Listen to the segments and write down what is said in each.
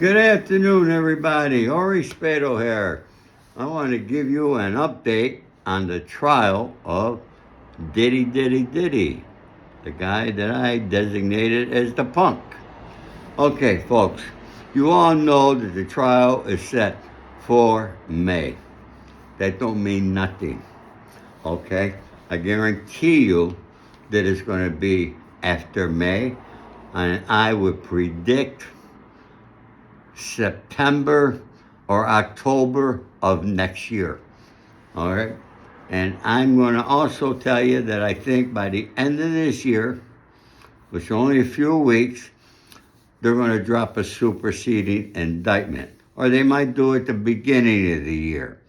Good afternoon, everybody. Ori Spado here. I want to give you an update on the trial of Diddy, the guy that I designated as the punk. Okay, folks, you all know that the trial is set for May. That don't mean nothing, okay? I guarantee you that it's going to be after May, and I would predict September or October of next year. All right? And I'm going to also tell you that I think by the end of this year, which is only a few weeks, they're going to drop a superseding indictment. Or they might do it at the beginning of the year.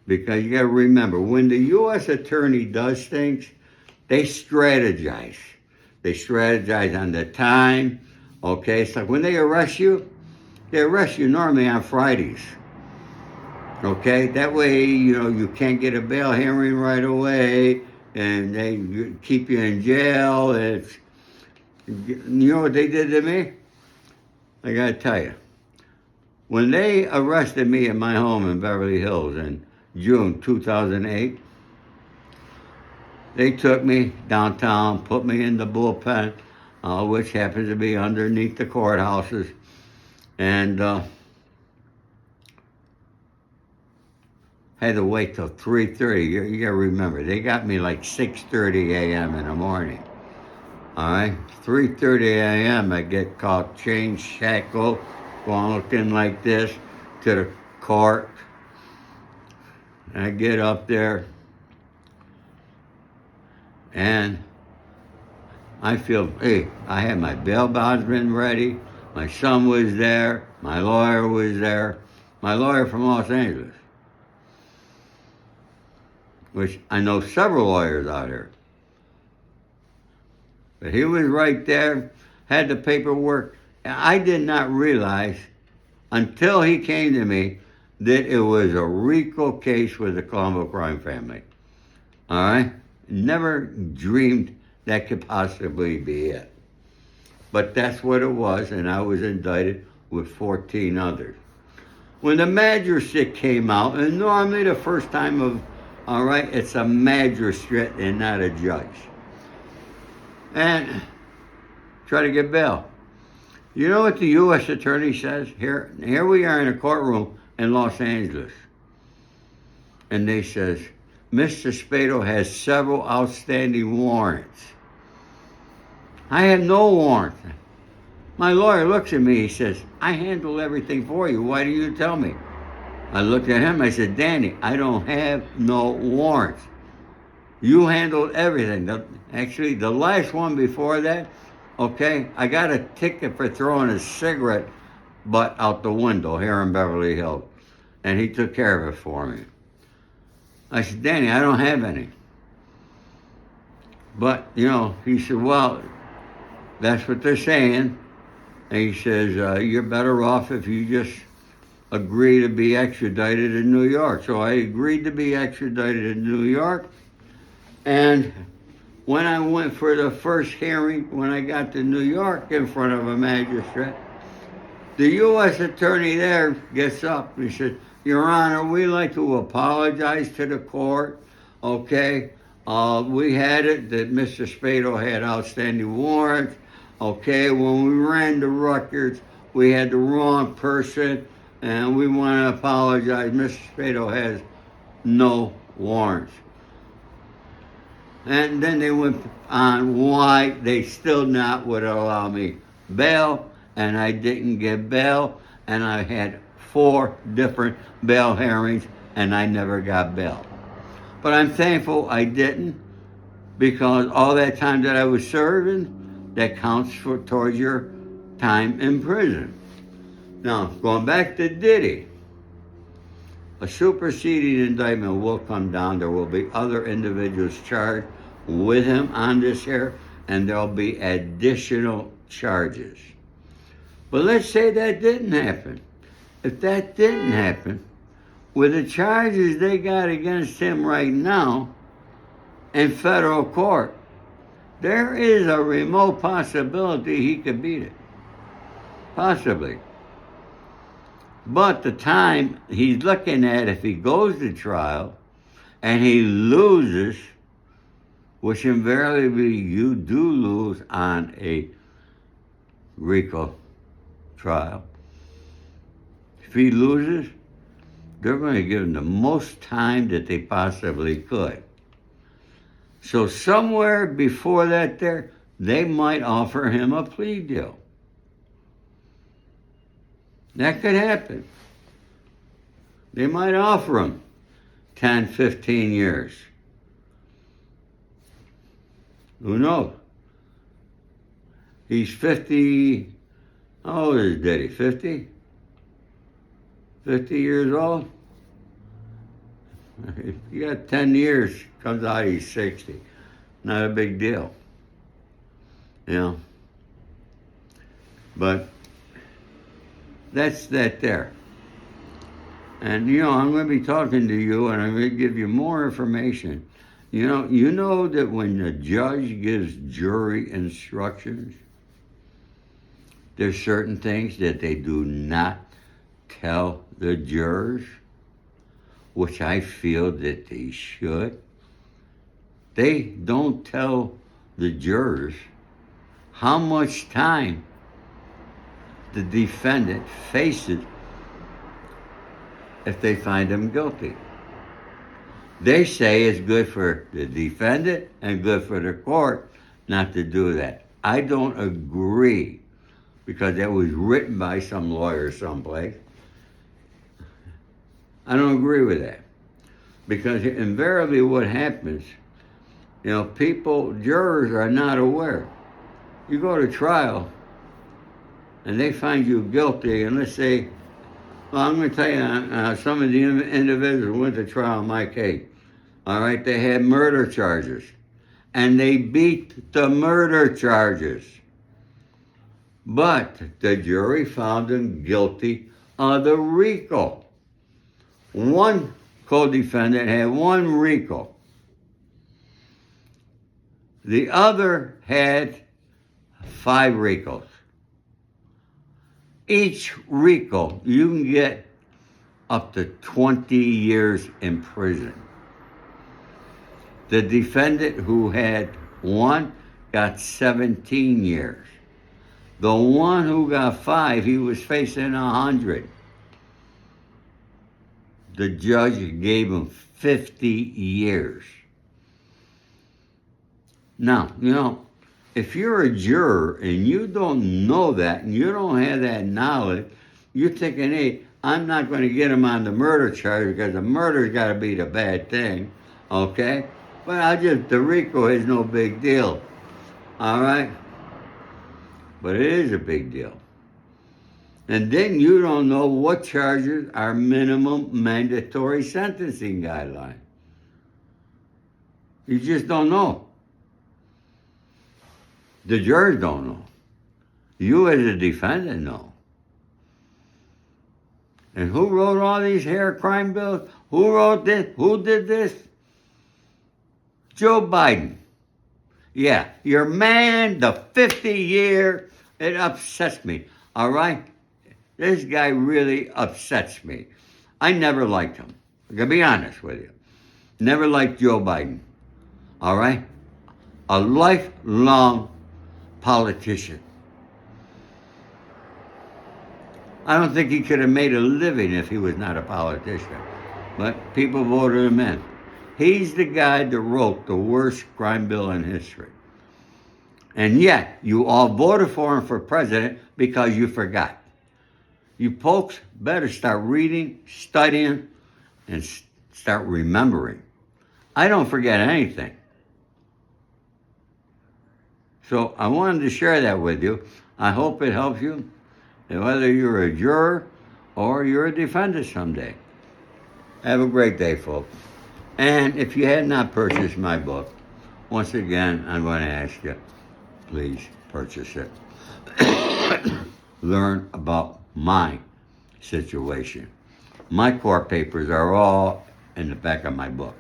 Because you got to remember, when the U.S. attorney does things, they strategize. They strategize on the time. Okay? It's like when they arrest you normally on Fridays. Okay? That way, you can't get a bail hearing right away, and they keep you in jail. You know what they did to me? I gotta tell you. When they arrested me at my home in Beverly Hills in June 2008, they took me downtown, put me in the bullpen, which happens to be underneath the courthouses, and had to wait till 3:30. You gotta remember, they got me like 6:30 a.m. in the morning. All right, 3:30 a.m. I get caught, chain shackled, going looking like this to the court. And I get up there, and I feel, hey, I had my bail bondsman ready. My son was there. My lawyer was there. My lawyer from Los Angeles, which I know several lawyers out here. But he was right there, had the paperwork. And I did not realize until he came to me that it was a RICO case with the Colombo crime family. All right? Never dreamed that could possibly be it. But that's what it was, and I was indicted with 14 others. When the magistrate came out, and normally the first time all right, it's a magistrate and not a judge. And try to get bail. You know what the U.S. attorney says? Here we are in a courtroom in Los Angeles. And they says, Mr. Spado has several outstanding warrants. I have no warrant. My lawyer looks at me, he says, I handle everything for you. Why do you tell me? I looked at him, I said, Danny, I don't have no warrants. You handled everything. Actually, the last one before that, okay, I got a ticket for throwing a cigarette butt out the window here in Beverly Hills. And he took care of it for me. I said, Danny, I don't have any. But, he said, well, that's what they're saying. And he says, you're better off if you just agree to be extradited in New York. So I agreed to be extradited in New York. And when I went for the first hearing, when I got to New York in front of a magistrate, the U.S. attorney there gets up and he said, Your Honor, we'd like to apologize to the court, okay? We had it that Mr. Spado had outstanding warrants, okay? When we ran the records, we had the wrong person, and we want to apologize. Mr. Spado has no warrants. And then they went on why they still not would allow me bail, and I didn't get bail, and I had 4 different bail hearings, and I never got bail. But I'm thankful I didn't, because all that time that I was serving, that counts towards your time in prison. Now, going back to Diddy, a superseding indictment will come down. There will be other individuals charged with him on this here, and there'll be additional charges. But let's say that didn't happen. If that didn't happen, with the charges they got against him right now in federal court, there is a remote possibility he could beat it. Possibly. But the time he's looking at, if he goes to trial and he loses, which invariably you do lose on a RICO trial, if he loses, they're going to give him the most time that they possibly could. So somewhere before that there, they might offer him a plea deal. That could happen. They might offer him 10, 15 years. Who knows? He's 50. How old is Diddy? 50? 50 years old? You got 10 years, comes out he's 60. Not a big deal. You know? But that's that there. And I'm going to be talking to you and I'm going to give you more information. You know that when the judge gives jury instructions, there's certain things that they do not tell the jurors, which I feel that they should. They don't tell the jurors how much time the defendant faces if they find him guilty. They say it's good for the defendant and good for the court not to do that. I don't agree, because that was written by some lawyer someplace. I don't agree with that. Because invariably what happens, jurors are not aware. You go to trial and they find you guilty, and let's say, well, I'm going to tell you, some of the individuals who went to trial in my case, all right, they had murder charges, and they beat the murder charges. But the jury found them guilty of the RICO. One co-defendant had one RICO. The other had 5 RICOs. Each RICO, you can get up to 20 years in prison. The defendant who had one got 17 years. The one who got 5, he was facing 100. The judge gave him 50 years. Now, if you're a juror and you don't know that and you don't have that knowledge, you're thinking, hey, I'm not going to get him on the murder charge because the murder's got to be the bad thing, okay? But the RICO is no big deal, all right? But it is a big deal. And then you don't know what charges are minimum mandatory sentencing guidelines. You just don't know. The jurors don't know. You as a defendant know. And who wrote all these hair crime bills? Who wrote this? Who did this? Joe Biden. Yeah, your man, the 50-year, it upsets me, all right? This guy really upsets me. I never liked him. I'm going to be honest with you. Never liked Joe Biden, all right? A lifelong politician. I don't think he could have made a living if he was not a politician. But people voted him in. He's the guy that wrote the worst crime bill in history. And yet, you all voted for him for president because you forgot. You folks better start reading, studying, and start remembering. I don't forget anything. So I wanted to share that with you. I hope it helps you, whether you're a juror or you're a defendant someday. Have a great day, folks. And if you had not purchased my book, once again, I'm going to ask you, please purchase it. Learn about my situation. My court papers are all in the back of my book.